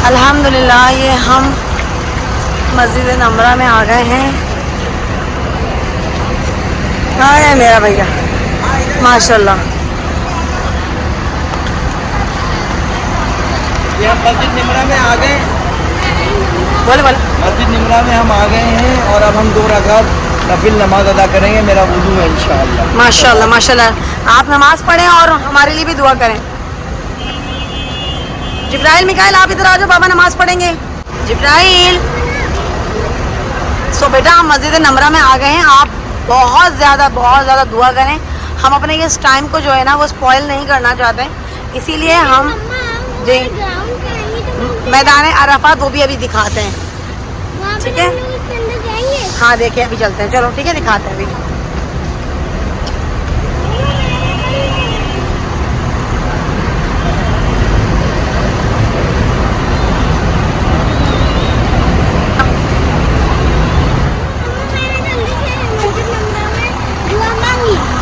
अल्हम्दुलिल्लाह ये हम मस्जिद नमरा में आ गए हैं। आ गए मेरा भैया माशाल्लाह। ये हम मस्जिद निमरा में आ गए। बोले बोले। मस्जिद निमरा में हम आ गए हैं और अब हम 2 रकात नफिल नमाज अदा करेंगे। मेरा वुज़ू है इंशाअल्लाह। माशाल्लाह माशाल्लाह। आप नमाज पढ़ें और हमारे लिए भी दुआ करें। जिब्राइल मिकाइल आप इधर आ जाओ, बाबा नमाज पढ़ेंगे। जिब्राइल। सो बेटा हम मस्जिद नमरा में आ गए हैं। आप बहुत ज़्यादा दुआ करें। हम अपने इस टाइम को जो है ना वो स्पॉइल नहीं करना चाहते, इसीलिए हम जी मैदान अरफात वो भी अभी दिखाते हैं। ठीक है, हाँ देखिए अभी चलते हैं। चलो ठीक है, दिखाते हैं अभी।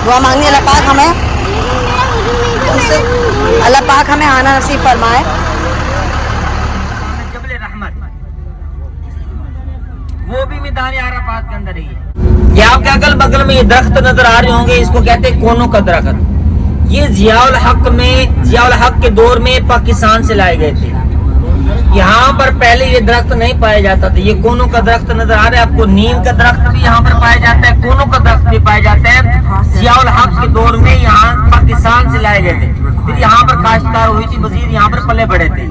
दुआ मांगनी अल्लाह पाक हमें उनसे अल्लाह पाक हमें आना नसीब फरमाए। जबल रहमत वो भी मैदान अरफात के अंदर ही है। ये आपके अगल बगल में ये दरख्त नजर आ रहे होंगे, इसको कहते हैं कोनों का दरख्त। ये जियाउल हक के दौर में पाकिस्तान से लाए गए थे। यहाँ पर पहले ये दरख्त नहीं पाया जाता था। ये कोनों का दरख्त नजर आ रहा है आपको। नीम का दरख्त भी यहाँ पर पाया जाता है, कोनों का दरख्त भी पाया जाता है। जियाउल हक के दौर में यहाँ पाकिस्तान से लाए गए थे। फिर यहाँ पर काश्तकार हुई थी, वजीर यहाँ पर पले बढ़े थे।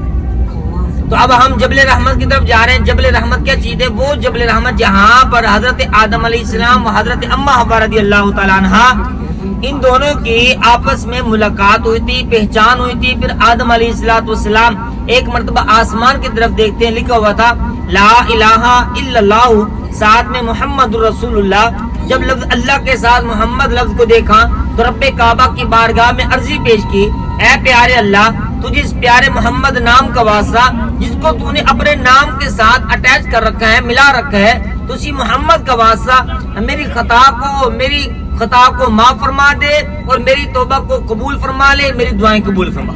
तो अब हम जबल रहमत की तरफ जा रहे हैं। जबल रहमत क्या चीज है? वो जबल रहमत जहाँ पर हजरत आदम अलैहिस्सलाम व हजरत अम्मा हव्वा रज़ियल्लाहु तआला अन्हा इन दोनों की आपस में मुलाकात हुई थी, पहचान हुई थी। फिर आदम अलैहिस्सलाम एक मर्तबा आसमान की तरफ देखते हैं, लिखा हुआ था ला इलाहा इल्लल्लाह, साथ में मुहम्मदुर रसूलुल्लाह। जब लफ्ज अल्लाह के साथ मोहम्मद लफ्ज को देखा तो रब्बे काबा की बारगाह में अर्जी पेश की, ऐ प्यारे अल्लाह, तुझे इस प्यारे मोहम्मद नाम का वास्ता जिसको तूने अपने नाम के साथ अटैच कर रखा है, मिला रखा है, तो उसी मोहम्मद का वास्ता मेरी खता को माफ फरमा दे और मेरी तौबा को कबूल फरमा ले, मेरी दुआएं कबूल फरमा।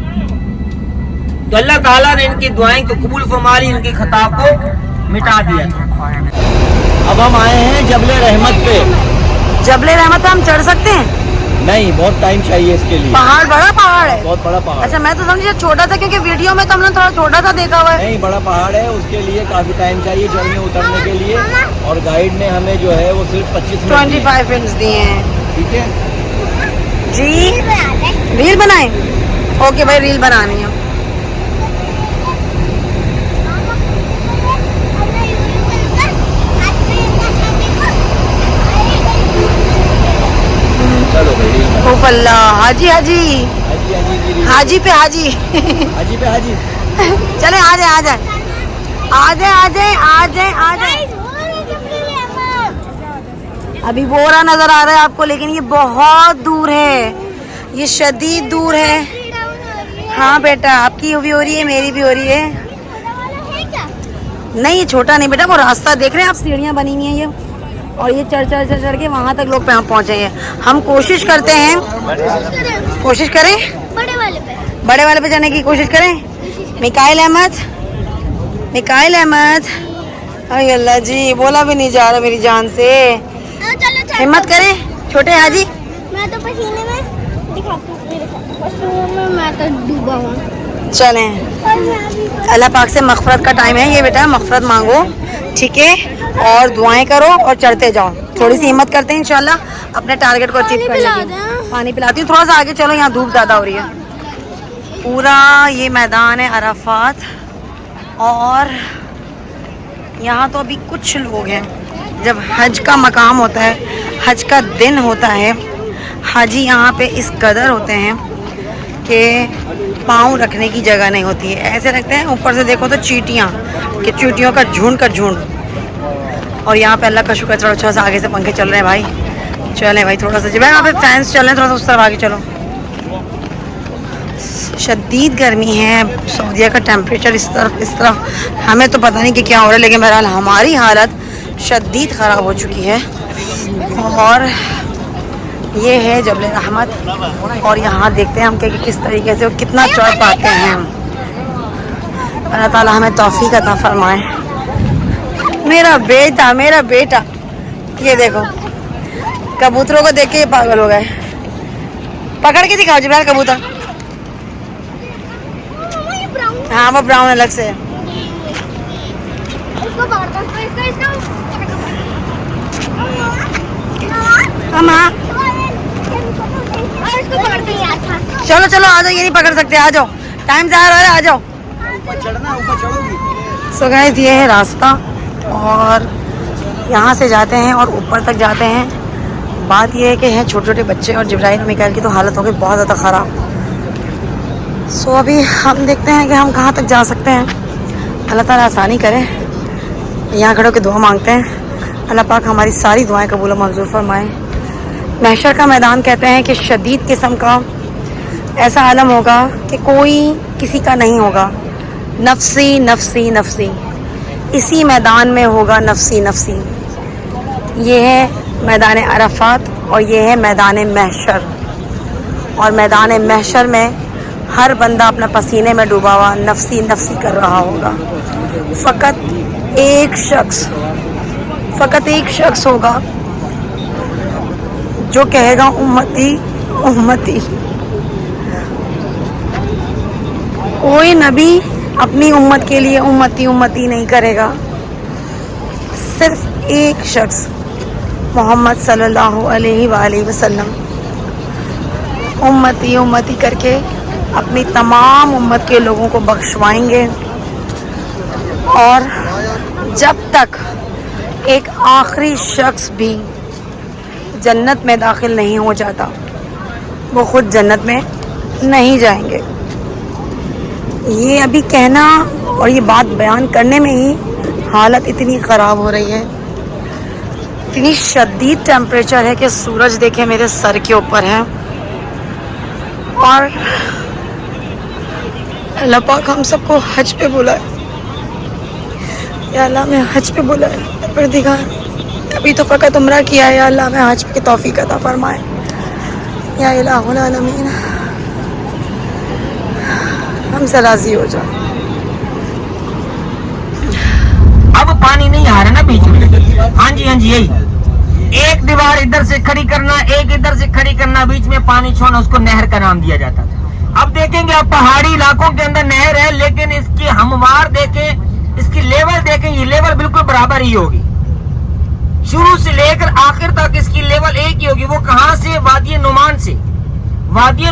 तो अल्लाह ताला ने इनकी दुआएं को कबूल फरमा ली, इनकी खता को मिटा दिया। अब हम आए हैं जबल रहमत पे। जबल रहमत पे हम चढ़ सकते हैं? नहीं, बहुत टाइम चाहिए इसके लिए। पहाड़ बड़ा पहाड़ है? बहुत बड़ा पहाड़। अच्छा, मैं तो समझी छोटा था, क्योंकि वीडियो में तो हमने थोड़ा छोटा सा देखा हुआ है। नहीं, बड़ा पहाड़ है, उसके लिए काफी टाइम चाहिए चढ़ने उतरने के लिए। और गाइड ने हमें जो है वो सिर्फ 25 मिनट दिए हैं। ठीक है जी, रील बनाए? ओके भाई, रील बनानी है। चलो भाई। अल्लाह, हाजी हाजी हाजी पे हाजी हाजी पे हाजी। चले आ जाए। अभी बोरा नजर आ रहा है आपको, लेकिन ये बहुत दूर है, ये शदीद दूर है। हाँ बेटा, आपकी भी हो रही है, मेरी भी हो रही है। नहीं, ये छोटा नहीं बेटा, वो रास्ता देख रहे हैं आप, सीढ़ियाँ बनी हुई हैं ये, और ये चढ़ के वहाँ तक लोग पहुँचे हैं। हम कोशिश करते हैं, कोशिश करें बड़े वाले पे जाने की कोशिश करें। मिकाइल अहमद, अरे अल्लाह जी, बोला भी नहीं जा रहा मेरी जान से। हिम्मत करें छोटे हाजी। मैं तो पसीने में दिखाती हूं, मैं तो डूबा हूं। चलें, अल्लाह पाक से मग़फ़िरत का टाइम है ये बेटा, मग़फ़िरत मांगो, ठीक है, और दुआएं करो और चढ़ते जाओ। थोड़ी सी हिम्मत करते हैं, इंशाल्लाह अपने टारगेट को अचीव कर लेंगे। पानी पिलाती हूँ, थोड़ा सा आगे चलो, यहाँ धूप ज़्यादा हो रही है। पूरा ये मैदान है अरफात, और यहाँ तो अभी कुछ लोग हैं। जब हज का मकाम होता है, हज का दिन होता है, हाजी यहाँ पे इस कदर होते हैं कि पाँव रखने की जगह नहीं होती है। ऐसे लगते हैं ऊपर से देखो तो चींटियों का झुंड। और यहाँ पे अल्लाह का शुक्र, थोड़ा सा आगे से पंखे चल रहे हैं भाई। चले भाई, थोड़ा सा यहाँ पे फैंस चल रहे हैं, थोड़ा सा उस तरफ आगे चलो। शदीद गर्मी है, सऊदीया का टेम्परेचर इस तरफ हमें तो पता नहीं कि क्या हो रहा है, लेकिन बहरहाल हमारी हालत शदीद ख़राब हो चुकी है। और ये है जबल रहमत, और यहाँ देखते हैं हम कि किस तरीके से कितना चढ़ पाते हैं। अल्लाह ताला हमें तौफीक अता फरमाए। मेरा बेटा ये देखो, कबूतरों को देख के ये पागल हो गए। पकड़ के दिखाओ जिब्राइल कबूतर। हाँ वो ब्राउन अलग से है। इसको पकड़ता हूँ, इसको हाँ इसको पकड़ते ही अच्छा। चलो चलो आ जाओ, ये नहीं पकड़ सकते, आ जाओ, टाइम जा रहा है, आ जाओ। ऊपर चढ़ना, ऊपर चढ़ोगी। सो गाइस ये है रास्ता और यहाँ से जाते हैं और ऊपर तक जाते हैं। बात ये है कि हैं छोटे छोटे बच्चे और जिब्राइल और मिकाइल की तो हालत हो गई बहुत ज़्यादा ख़राब। सो अभी हम देखते हैं कि हम कहाँ तक जा सकते हैं। अल्लाह ताला आसानी करे। यहाँ खड़े होकर दुआ मांगते हैं, अल्लाह पाक हमारी सारी दुआएं कबूल और मंजूर फरमाए। महशर का मैदान कहते हैं कि शदीद किस्म का ऐसा आलम होगा कि कोई किसी का नहीं होगा। नफसी नफसी नफसी, इसी मैदान में होगा नफसी नफसी। ये है मैदान अरफात और ये है मैदान महशर। और मैदान महशर में हर बंदा अपना पसीने में डूबा हुआ नफसी नफसी कर रहा होगा। फ़कत एक शख्स होगा जो कहेगा उम्मती उम्मती। कोई नबी अपनी उम्मत के लिए उम्मती उम्मती नहीं करेगा। सिर्फ एक शख्स मोहम्मद सल्लल्लाहु अलैहि वसल्लम उम्मती उम्मती करके अपनी तमाम उम्मत के लोगों को बख्शवाएंगे। और जब तक एक आखिरी शख्स भी जन्नत में दाखिल नहीं हो जाता, वो खुद जन्नत में नहीं जाएंगे। ये अभी कहना और ये बात बयान करने में ही हालत इतनी ख़राब हो रही है। इतनी शदीद टेम्परेचर है कि सूरज देखे मेरे सर के ऊपर है। और अल्लाह पाक हम सबको हज पे बुलाए। या अल्लाह मैं हज पे बुलाए पर दिखा, अभी तो फ़कत उम्रा किया है। या अल्लाह मैं हज की तौफीक अता फरमाए। या इलाहुल आलमीन हमसे राजी हो जाओ। अब पानी नहीं आ रहा ना बीच में। हाँ जी यही एक दीवार इधर से खड़ी करना, एक इधर से खड़ी करना, बीच में पानी छोड़ना, उसको नहर का नाम दिया जाता था। अब देखेंगे आप पहाड़ी इलाकों के अंदर नहर है, लेकिन इसकी हमवार देखें, इसकी लेवल देखें, ये लेवल बिल्कुल बराबर ही होगी। शुरू से लेकर आखिर तक इसकी लेवल एक ही होगी। वो कहाँ से? वादी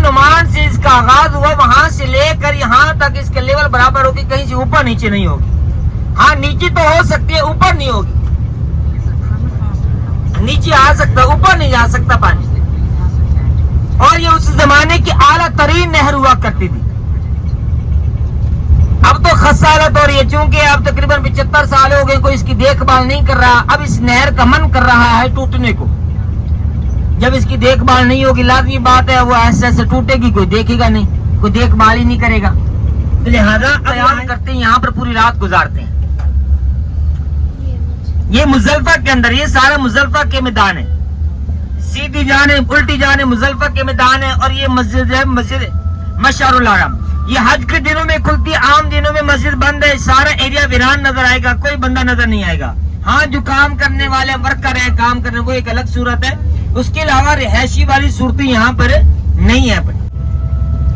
नुमान से इसका आगाज हुआ, वहां से लेकर यहाँ तक इसके लेवल बराबर होगी, कहीं से ऊपर नीचे नहीं होगी। हाँ नीचे तो हो सकती है, ऊपर नहीं होगी। नीचे आ सकता, ऊपर नहीं जा सकता पानी। और ये उस जमाने की आला तरीन नहर हुआ करती थी। अब तो खसालत हो रही है, चूंकि अब तकरीबन 75 साल हो गए, कोई इसकी देखभाल नहीं कर रहा। अब इस नहर का मन कर रहा है टूटने को। जब इसकी देखभाल नहीं होगी, लाजमी बात है वो ऐसे ऐसे टूटेगी, कोई देखेगा नहीं, कोई देखभाल ही नहीं करेगा। तो लिहाजा बयान करते हैं, यहाँ पर पूरी रात गुजारते हैं। ये मुजल्फा के अंदर, ये सारा मुजल्फा के मैदान है। सीधी जाने उल्टी जाने मुजल्फा के मैदान है। और ये मस्जिद है, मस्जिद मशअरुल हरम। ये हज के दिनों में खुलती है, आम दिनों में मस्जिद बंद है। सारा एरिया वीरान नजर आएगा, कोई बंदा नजर नहीं आएगा। हाँ जो काम करने वाले वर्कर है, काम करने, वो एक अलग सूरत है। उसके अलावा रिहायशी वाली सूरतें यहाँ पर नहीं है।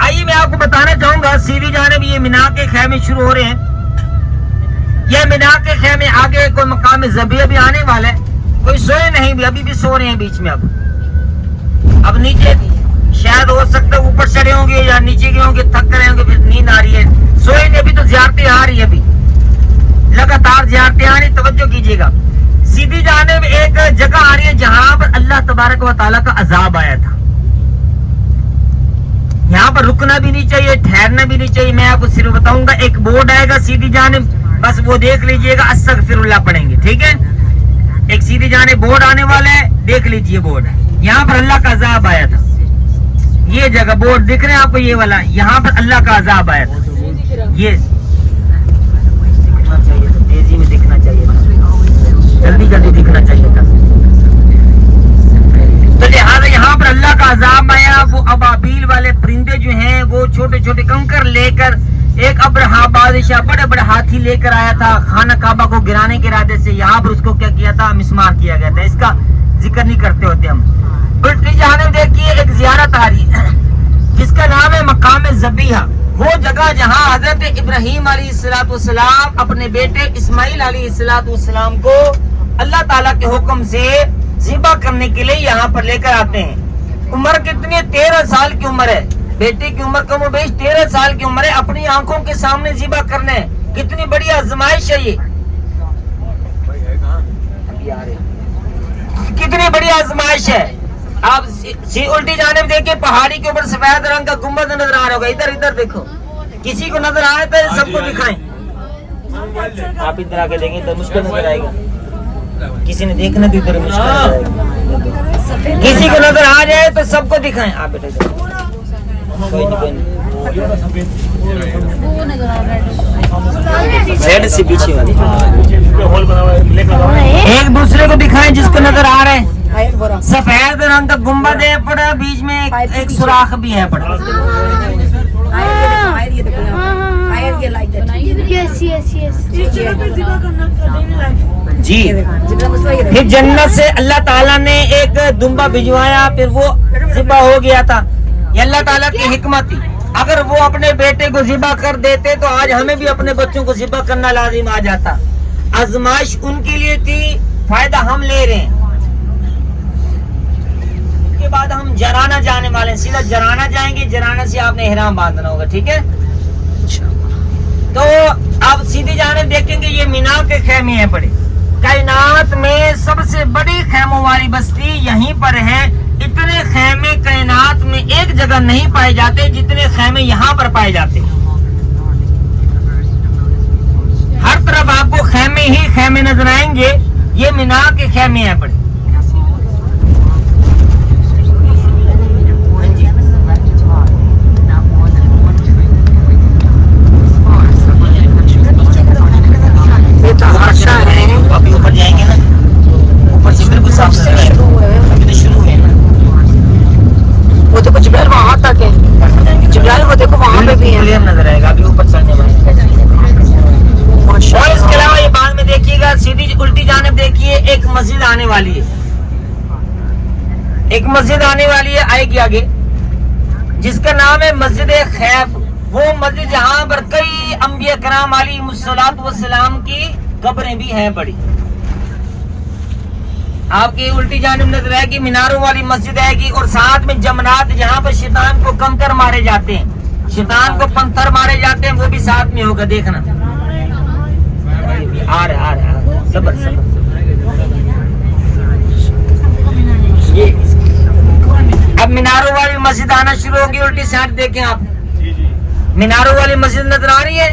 आइए मैं आपको बताना चाहूंगा, सीधी जानिब ये मिना के खैमे शुरू हो रहे हैं। यह मिना के खैमे आगे कोई मकाम ज़बी अभी आने वाला है। कोई सोए नहीं भी, अभी भी सो रहे हैं बीच में। अब नीचे शायद हो सकता है ऊपर चढ़े होंगे या नीचे गए होंगे, थक रहे होंगे, फिर नींद आ रही है, सोए नहीं। अभी तो ज़ियारतें आ रही है, अभी लगातार ज़ियारतें आ रही, तवज्जो कीजिएगा। सीधी जानिब एक जगह आ रही है जहां पर अल्लाह तबारक व तआला का अजाब आया था। यहाँ पर रुकना भी नहीं चाहिए, ठहरना भी नहीं चाहिए। मैं आपको सिर्फ बताऊंगा, एक बोर्ड आएगा सीधी जानिब, बस वो देख लीजिएगा, अस्तगफिरुल्लाह पढ़ेंगे, ठीक है। एक सीधी जानिब बोर्ड आने वाला है, देख लीजिए बोर्ड। यहाँ पर अल्लाह का अजाब आया था। ये जगह बोर्ड दिख रहे हैं आपको, ये वाला, यहाँ पर अल्लाह का अजाब आया था। ये दिखना चाहिए था, तेजी में दिखना चाहिए था, जल्दी जल्दी दिखना चाहिए था। तो लिहाजा यहाँ पर अल्लाह का अजाब आया। वो अबाबील वाले परिंदे जो हैं, वो छोटे छोटे कंकर लेकर एक अब्रहाबाद बादशाह बड़े बड़े हाथी लेकर आया था, खाना काबा को गिराने के इरादे से यहाँ पर उसको क्या किया था, मिस्मार किया गया था। इसका जिक्र नहीं करते होते हम। उल्टी जानिब देखिए एक जियारत आ रही है जिसका नाम है मकाम ज़बीहा। वो जगह जहाँ हजरत इब्राहीम अलैहिस्सलाम अपने बेटे इस्माइल अलैहिस्सलाम को अल्लाह ताला के हुक्म से ज़िबा करने के लिए यहाँ पर लेकर आते हैं। उम्र कितनी है? 13 साल की उम्र है। बेटे की उम्र कम बेश 13 साल की उम्र है। अपनी आंखों के सामने ज़िबा करने, कितनी बड़ी आजमाइश है ये, कितनी बड़ी आजमाइश है। आप उल्टी जानिब देखिए, पहाड़ी के ऊपर सफेद रंग का गुम्बद नजर आ रहा होगा। इधर इधर देखो, किसी को नजर आए तो सबको दिखाएं। आप इधर आके देखें तो मुश्किल नजर आएगा, किसी ने देखना तो इधर मुश्किल नजर आएगा। किसी को नजर आ जाए तो सबको दिखाएं। आप बेटा कोई नहीं, रेड से पीछे वाली एक दूसरे को दिखाएं जिसको नजर आ रहे हैं। सफेद रंग का गुम्बद है पड़ा, बीच में एक सुराख भी है पड़ा। जी, फिर जन्नत से अल्लाह ताला ने एक दुम्बा भिजवाया, फिर वो ज़िबा हो गया था। ये अल्लाह ताला की हिकमत थी। अगर वो अपने बेटे को ज़िबा कर देते तो आज हमें भी अपने बच्चों को ज़िबा करना लाजिम आ जाता। आजमाइश उनके लिए थी, फायदा हम ले रहे हैं। उसके बाद हम जराना जाने वाले हैं, सीधा जराना जाएंगे। जराना से आपने इहराम बांधना होगा, ठीक है। तो आप सीधी जाने देखेंगे ये मीना के खेमे हैं बड़े। कायनात में सबसे बड़ी खेमों वाली बस्ती यहीं पर है। इतने खेमे कायनात में एक जगह नहीं पाए जाते जितने खेमे यहाँ पर पाए जाते। हर तरफ आपको खेमे ही खेमे नजर आएंगे। ये मीना के खेमे हैं बड़े। अभी ऊपर जाएंगे ना, ऊपर से बिल्कुल साफ सुथरा है। अभी तो शुरू है ना, वो तो कुछ बैल वहाँ तक है। जिब्राइल वो देखो वहाँ पे भी है, क्लियर नजर आएगा। अभी ऊपर चढ़ने वाले। और इसके अलावा ये बाद में देखिएगा, सीधी उल्टी जानिब देखिए एक मस्जिद आने वाली है। एक मस्जिद आने वाली है, आएगी आगे, जिसका नाम है मस्जिद खैफ। वो मस्जिद जहाँ पर कई अंबिया कराम अलैहिस्सलाम की कब्रें भी हैं बड़ी। आपकी उल्टी जानिब नजर आएगी मीनारों वाली मस्जिद आएगी, और साथ में जमनात जहाँ पर शैतान को कंकर मारे जाते हैं, शैतान को पत्थर मारे जाते हैं, वो भी साथ में होगा। देखना आ रहा सबर सबर। ये अब मीनारों वाली मस्जिद आना शुरू होगी। उल्टी साइड देखें आप, मीनारों वाली मस्जिद नजर आ रही है।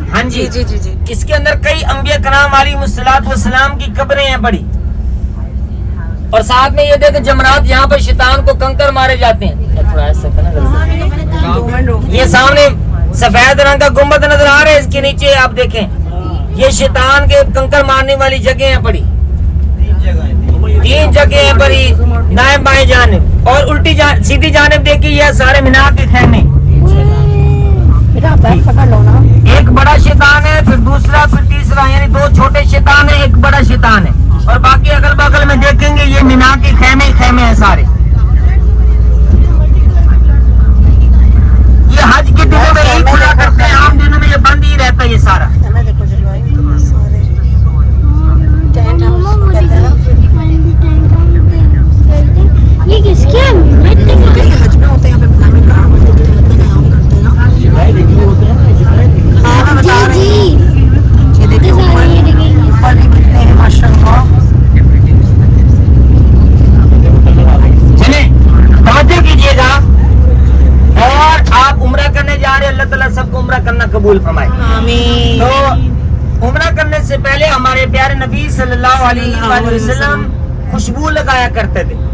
हाँ जी जी जी जी। इसके अंदर कई अंबिया कराम अलैहिस्सलाम की कब्रें हैं बड़ी, और साथ में ये देखें जमरात यहाँ पर शैतान को कंकर मारे जाते हैं। थोड़ा ऐसा ये सामने सफेद रंग का गुम्बद नजर आ रहा है, इसके नीचे आप देखें ये शैतान के कंकर मारने वाली जगह है बड़ी। 3 जगह है बड़ी, दाएं बाएं जानिब। और उल्टी सीधी जानिब देखिए ये सारे मीनार के खेमे। एक बड़ा शैतान है, फिर दूसरा, फिर तीसरा, यानी 2 छोटे शैतान है, एक बड़ा शैतान है। और बाकी अगल बगल में देखेंगे ये मीना के खेमे हैं सारे। ये हज के दिनों में यही खुला करते हैं, आम दिनों में ये बंद ही रहता है ये सारा। ये किसके हज में होते हैं यहाँ पे प्लानिंग करा होते हैं ना। हाँ मैं बता रही हूँ। ये देखिए ऊपर भी कितने हैं माशाल्लाह। चले तवज्जो कीजिएगा। और आप उम्रा करने जा रहे हैं, अल्लाह ताला सबको उम्रा करना कबूल फरमाए, आमीन। तो उम्रा करने से पहले हमारे प्यारे नबी सल्लल्लाहु अलैहि वसल्लम खुशबू लगाया करते थे।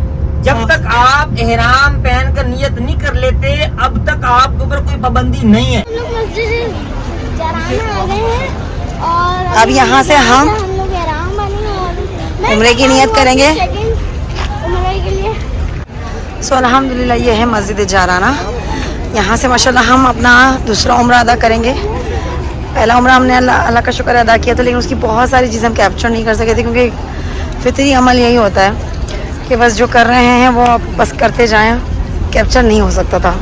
जब तक आप एहराम पहन कर नियत नहीं कर लेते, अब तक आपके ऊपर कोई पाबंदी नहीं है। और अब यहाँ से हम लोग एहराम बने और उम्रे की नियत करेंगे। उम्रे के लिए सो अल्हम्दुलिल्लाह ये है मस्जिद जाराना। यहाँ से माशाल्लाह हम अपना दूसरा उम्रा अदा करेंगे। पहला उम्रा हमने अल्लाह का शुक्र अदा किया था, लेकिन उसकी बहुत सारी चीज़ें हम कैप्चर नहीं कर सके थे, क्योंकि फितरी अमल यही होता है कि बस जो कर रहे हैं वो आप बस करते जाएं, कैप्चर नहीं हो सकता था।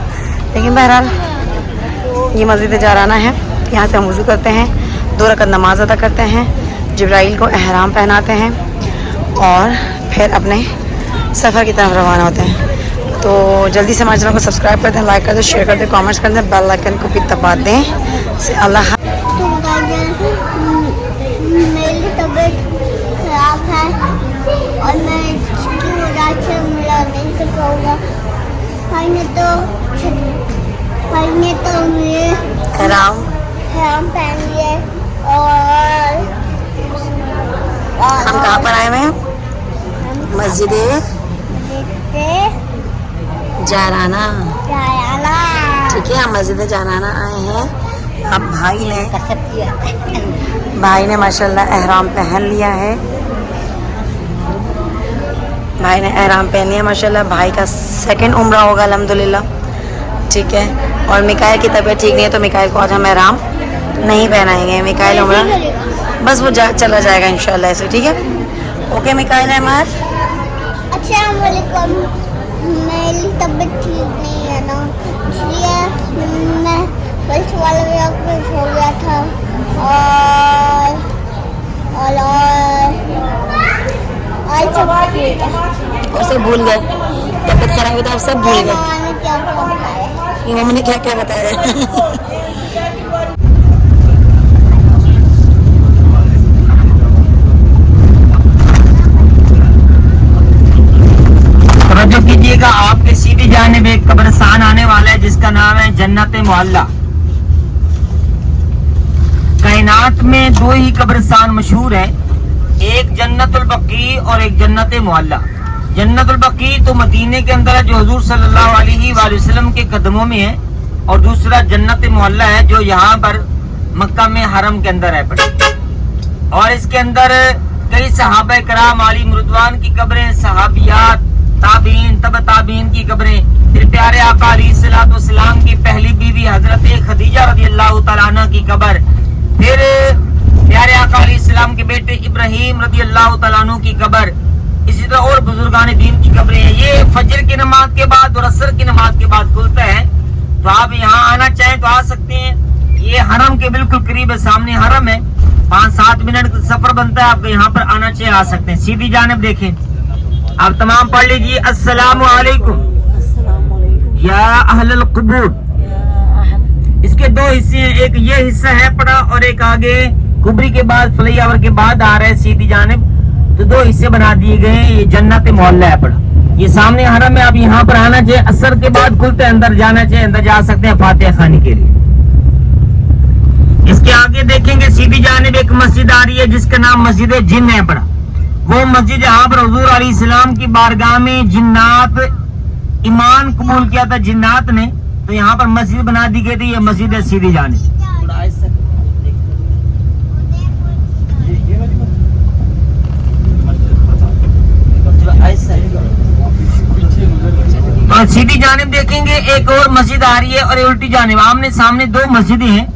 लेकिन बहरहाल ये मस्जिद जाराना है, यहाँ से हम वज़ू करते हैं, 2 रकात नमाज अदा करते हैं, जिब्राइल को एहराम पहनाते हैं और फिर अपने सफ़र की तरफ रवाना होते हैं। तो जल्दी से हमारे चैनल को सब्सक्राइब कर दें, लाइक कर दें, शेयर कर दें, कमेंट्स कर दें, बेल आइकन को भी दबा दें। से अल्लाह मेरी तबीयत खराब है और मैं इसकी वजह से मिला नहीं कर पाऊँगा। भाई ने तो मुझे एहराम पहन लिए और हम कहाँ पर आए हुए हैं? मस्जिद जाराना। ठीक है, हम मस्जिद जाराना आए हैं। अब भाई ने माशाल्लाह एहराम पहन लिया है, भाई ने एहराम पहन लिया माशाल्लाह। भाई का 2nd उम्रा होगा अल्हम्दुलिल्लाह। ठीक है, और मिकाइल की तबीयत ठीक नहीं है, तो मिकाइल को आज हम एहराम नहीं पहनाएंगे। मिकाइल उम्रा बस वो चला जाएगा इंशाल्लाह ऐसे। ठीक है, ओके मिकाइल अहमद। अस्सलाम वालेकुम। मेरी तबीयत ठीक नहीं है ना, इसलिए मैं बस वाले वक्त में सो गया था और सब भूल गए, तबीयत खराब हुई तो आप सब भूल गए। क्या बताया? इमाम ने क्या क्या बताया? तवज्जो कीजिएगा, आपके सीधी जानिब एक कब्रिस्तान आने वाला है जिसका नाम है जन्नत मोहल्ला। कायनात में 2 ही कब्रिस्तान मशहूर है, एक जन्नतुल बकी और एक जन्नत मोहल्ला। जन्नतुल बकी तो मदीने के अंदर है, जो हुजूर सल्लल्लाहु अलैहि वसल्लम के कदमों में है, और दूसरा जन्नत मोहल्ला है जो यहाँ पर मक्का में हरम के अंदर है पड़े। और इसके अंदर कई सहाबा कराम आली मुर्दवान की कब्रें, सहाबियात, ताबीन, तब ताबीन की कब्रें, फिर प्यारे आका अलैहिस्सलाम की पहली बीवी हजरत खदीजा रज़ियल्लाहु तआला अन्हा की कब्र, फिर प्यारे आका अलैहिस्सलाम के बेटे इब्राहीम रज़ियल्लाहु तआला अन्हु की कब्र, इसी तरह और बुजुर्गान दीन की कब्रें हैं। ये फजर की नमाज के बाद और असर की नमाज के बाद खुलता है, तो आप यहाँ आना चाहें तो आ सकते हैं। ये हरम के बिल्कुल करीब है, सामने हरम है, 5-7 मिनट का सफर बनता है, आपको यहाँ पर आना चाहिए, आ सकते हैं। सीधी जानिब देखें, आप तमाम पढ़ लीजिए, अस्सलामु अलैकुम या अहलल कुबूर। इसके 2 हिस्से हैं, एक ये हिस्सा है पड़ा और एक आगे कुबरी के बाद फ्लाईओवर के बाद आ रहा है सीधी जानिब, तो 2 हिस्से बना दिए गए हैं। ये जन्नत मोहल्ला है पड़ा, ये सामने हरम है, आप यहाँ पर आना चाहिए, असर के बाद खुलते अंदर जाना चाहिए, अंदर जा सकते हैं फातिहा खानी के लिए। इसके आगे देखेंगे सीधी जानिब एक मस्जिद आ रही है जिसका नाम मस्जिद जिन है पड़ा। वो मस्जिद जहाँ पर हुजूर अलैहिस्सलाम की बारगाह में जिन्नात ईमान कबूल किया था जिन्नात ने, तो यहाँ पर मस्जिद बना दी गई थी, ये मस्जिद है सीधी जानिब। और सीधी जानिब देखेंगे एक और मस्जिद आ रही है और उल्टी जानिब, आमने सामने 2 मस्जिदें हैं।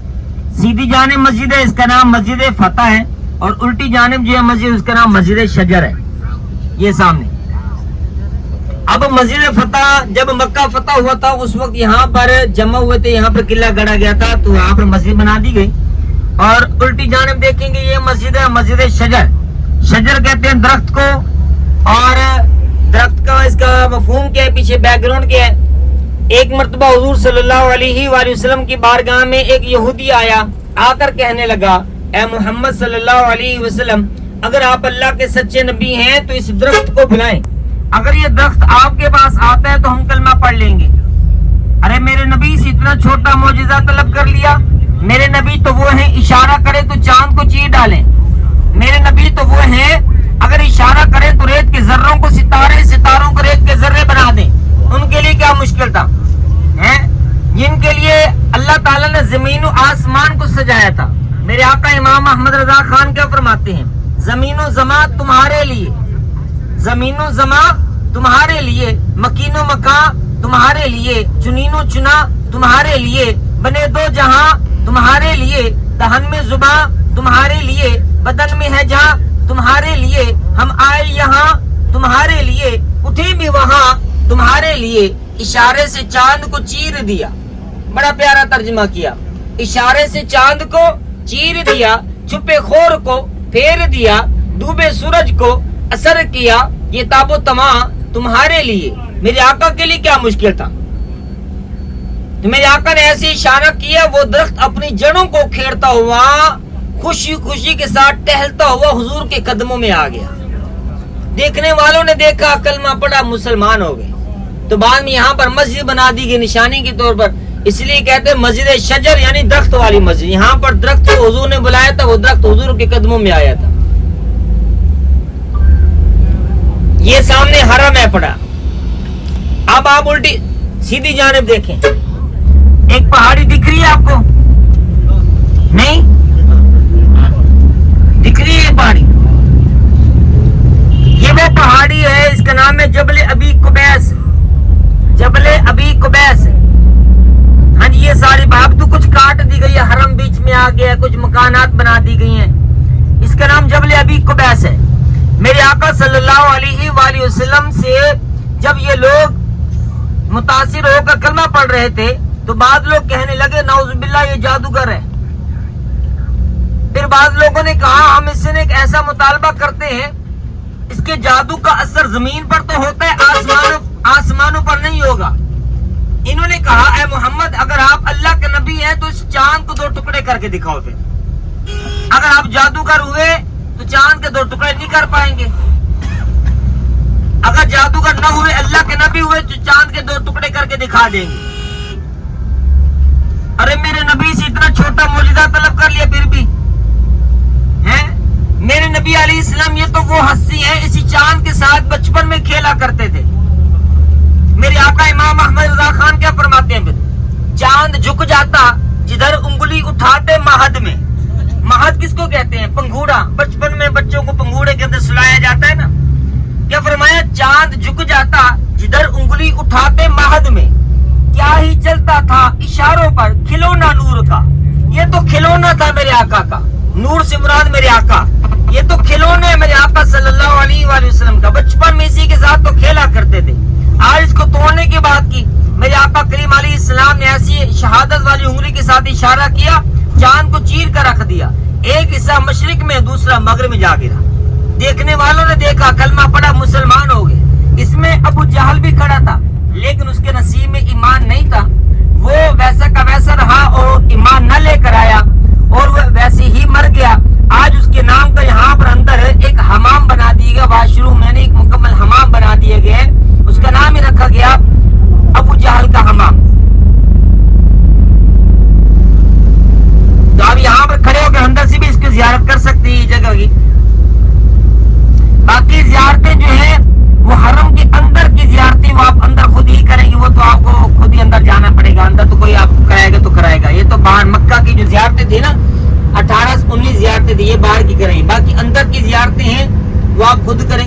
सीधी जानिब मस्जिद है, इसका नाम मस्जिद फतह है, और उल्टी जानिब जो है मस्जिद, उसका नाम मस्जिद शजर है, ये सामने। अब मस्जिद फतह, जब मक्का फतह हुआ था उस वक्त यहाँ पर जमा हुए थे, यहाँ पर किला गढ़ा गया था, तो यहाँ पर मस्जिद बना दी गई। और उल्टी जानिब देखेंगे ये मस्जिद है, मस्जिद शजर। शजर कहते हैं दरख्त को, और दरख्त का इसका मफहूम क्या है, पीछे बैकग्राउंड क्या है। एक मर्तबा हुजूर सल्लल्लाहु अलैहि वसल्लम की बारगाह में एक यहूदी आया, आकर कहने लगा, ए मोहम्मद सल्लल्लाहु अलैहि वसल्लम, अगर आप अल्लाह के सच्चे नबी हैं तो इस दरख्त को बुलाएं, अगर ये दरख्त आपके पास आता है तो हम कलमा पढ़ लेंगे। अरे मेरे नबी से इतना छोटा मौजिजा तलब कर लिया, मेरे नबी तो वो हैं इशारा करे तो चांद को चीर डालें, मेरे नबी तो वो हैं अगर इशारा करे तो रेत के जर्रों को सितारे, सितारों को रेत के जर्रे बना दें। उनके लिए क्या मुश्किल था, हैं? जिनके लिए अल्लाह ताला ने जमीन और आसमान को सजाया था। मेरे आका इमाम अहमद रजा खान क्या फरमाते हैं, जमीनो जमा तुम्हारे लिए, जमीनो जमा तुम्हारे लिए, मकीनो मका तुम्हारे लिए, चुनीनो चुना तुम्हारे लिए, बने 2 जहां तुम्हारे लिए, दहन में जुबा तुम्हारे लिए, बदन में है जहाँ तुम्हारे लिए, हम आए यहाँ तुम्हारे लिए, उठे भी वहाँ तुम्हारे लिए, इशारे से चांद को चीर दिया। बड़ा प्यारा तर्जुमा किया। इशारे से चांद को चीर दिया, छुपे खोर को फेर दिया, डूबे सूरज को असर किया, ये ताबो तमा तुम्हारे लिए। मेरे आका के लिए क्या मुश्किल था? तो मेरे आका ने ऐसे इशारा किया, वो दरख्त अपनी जड़ों को खेड़ता हुआ खुशी खुशी के साथ टहलता हुआ हुजूर के कदमों में आ गया। देखने वालों ने देखा, कलमा पढ़ा, मुसलमान हो गए। तो बाद में यहाँ पर मस्जिद बना दी गई निशानी के तौर पर, इसलिए कहते हैं मस्जिद शजर, यानी दरख्त वाली मस्जिद। यहाँ पर दरख्त को हुजूर ने बुलाया था, वो दरख्त हुजूर के कदमों में आया था। ये सामने हरम है पड़ा। अब आप उल्टी सीधी जानिब देखें, एक पहाड़ी दिख रही है आपको? नहीं दिख रही है पहाड़ी? ये वो पहाड़ी है, इसका नाम है जबल अबी कुबैस। जबल अबी कुबैस। हाँ जी, ये सारी भाग तो कुछ काट दी गई है, हरम बीच में आ गया, कुछ मकानात बना दी गई हैं। इसका नाम जबल अबी कुबैस है। मेरे आका सल्लल्लाहु अलैहि वसल्लम से जब ये लोग मुतासिर होकर कलमा पढ़ रहे थे, तो बाद लोग कहने लगे नाउजुबिल्लाह ये जादूगर है। फिर बाद लोगों ने कहा हम इससे एक ऐसा मुतालबा करते हैं, इसके जादू का असर जमीन पर तो होता है, आसमानों पर नहीं होगा। इन्होंने कहा ऐ मोहम्मद, अगर आप अल्लाह के नबी हैं तो इस चांद को 2 टुकड़े करके दिखाओ। फिर अगर आप जादूगर हुए तो चांद के 2 टुकड़े नहीं कर पाएंगे। अगर जादूगर न हुए, अल्लाह के नबी हुए, तो चांद के 2 टुकड़े करके दिखा देंगे। अरे मेरे नबी से इतना छोटा मौजूदा तलब कर लिया, फिर भी हैं? मेरे नबी अलैहिस्सलाम ये तो वो हस्ती है, इसी चांद के साथ बचपन में खेला करते थे। मेरे आका इमाम अहमद रजा खान क्या फरमाते हैं? फिर चांद झुक जाता जिधर उंगली उठाते महद में। महद किसको कहते हैं? पंघूड़ा। बचपन में बच्चों को पंघूड़े के अंदर सुलाया जाता है ना। क्या फरमाया? चांद झुक जाता जिधर उंगली उठाते महद में। क्या ही चलता था इशारों पर खिलौना नूर का। ये तो खिलौना था मेरे आका का। नूर से मुराद मेरे आका, ये तो खिलौने मेरे आका सल्लल्लाहु अलैहि वसल्लम का। बचपन में इसी के साथ तो खेला करते थे। आज इसको तोड़ने की बात की, मेरे आका करीम अलैहिस्सलाम ने ऐसी शहादत वाली उंगली के साथ इशारा किया, चांद को चीर कर रख दिया। एक हिस्सा मशरिक में, दूसरा मगरिब में जा गिरा। देखने वालों ने देखा, कलमा पढ़ा, मुसलमान हो गए। इसमें अबू जहल भी खड़ा था, लेकिन उसके नसीब में ईमान नहीं था। वो वैसा का वैसा रहा और ईमान न लेकर आया और वह वैसे ही मर गया। आज उसके नाम का यहाँ पर अंदर एक हमाम बना दिया गया, वाशरूम यानी एक मुकम्मल हमाम बना दिए गए। उसका नाम ही रखा गया अबू जहल का हमाम। तो आप यहाँ पर खड़े होकर अंदर से भी इसकी ज़ियारत कर सकते हैं, जगह की। बाकी ज़ियारतें जो है वो हरम के अंदर की ज़ियारतें वो आप अंदर खुद ही करेंगे, वो तो आपको खुद ही अंदर जाना पड़ेगा। अंदर तो कोई आपको कराएगा तो कराएगा। ये तो बाहर मक्का की जो ज़ियारतें थी ना, 18 19 ज़ियारतें थी, ये बाहर की करेंगे। बाकी अंदर की ज़ियारतें हैं वो आप खुद करेंगे।